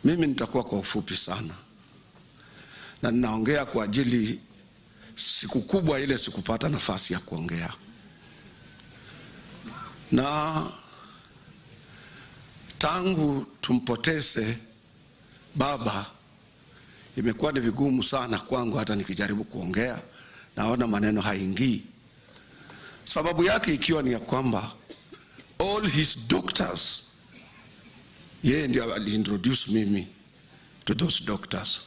Mimi nitakuwa kwa ufupi sana, na ninaongea kwa ajili siku kubwa ile sikupata nafasi ya kuongea. Na tangu tumpoteze baba, imekuwa ni vigumu sana kwangu, hata nikijaribu kuongea naona maneno haingii. Sababu yake ikiwa ni ya kwamba all his doctors, yeye ndio aliintroduce mimi to those doctors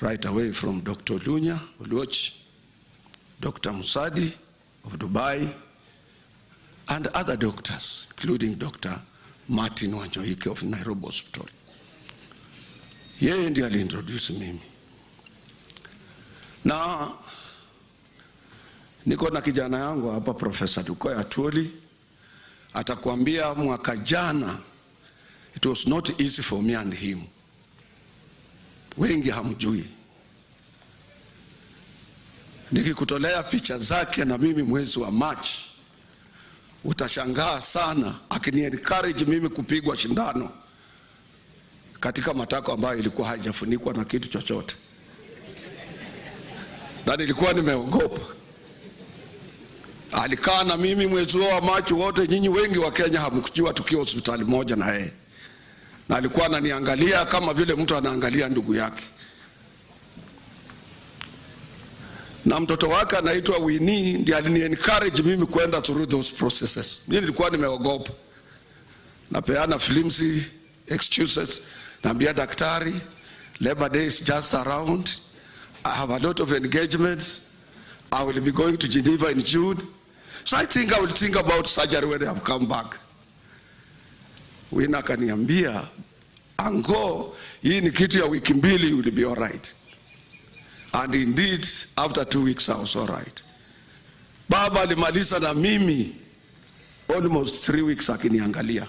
right away, from Dr. Lunya Oluoch, Dr. Musadi of Dubai, and other doctors, including Dr. Martin Wanyoike of Nairobi Hospital. Yeye ndiye aliintroduce mimi. Na niko na kijana yangu hapa, Professor Dukoya Atwoli, atakwambia mwaka jana it was not easy for me and him. Wengi hamjui. Nikikutolea picha zake na mimi mwezi wa March, utashangaa sana, akini-encourage mimi kupigwa shindano katika matako ambayo ilikuwa haijafunikwa na kitu chochote. Na nilikuwa nimeogopa. Alikaa na mimi mwezi wa March wote, nyinyi wengi wa Kenya hamkujua tukiwa hospitali moja na yeye. Na alikuwa ananiangalia kama vile mtu anaangalia ndugu yake. Na mtoto wake anaitwa Winnie ndiye alini-encourage mimi kwenda through those processes. Mimi nilikuwa nimeogopa. Napeana flimsy excuses, naambia daktari, Labor Day is just around, I have a lot of engagements, I will be going to Geneva in June, so I think I will think about surgery when I have come back. Wina akaniambia, Ango, hii ni kitu ya wiki mbili, you will be all right. And indeed, after 2 weeks I was all right. Baba alimaliza na mimi almost 3 weeks akiniangalia.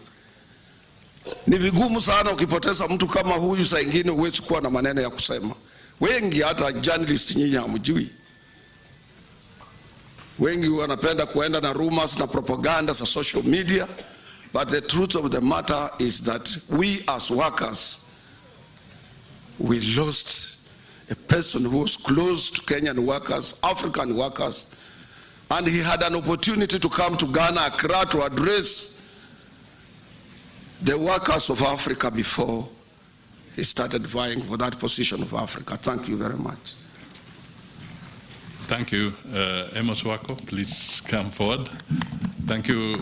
Ni vigumu sana ukipoteza mtu kama huyu, saa nyingine huwezi kuwa na maneno ya kusema. Wengi hata journalist nyinyi hamjui. Wengi wanapenda kuenda na rumors na propaganda za social media, but the truth of the matter is that we as workers, we lost a person who was close to Kenyan workers, African workers, and he had an opportunity to come to Ghana, Accra, to address the workers of Africa before he started vying for that position of Africa. Thank you very much. Thank you. Amos Wako, please come forward. Thank you.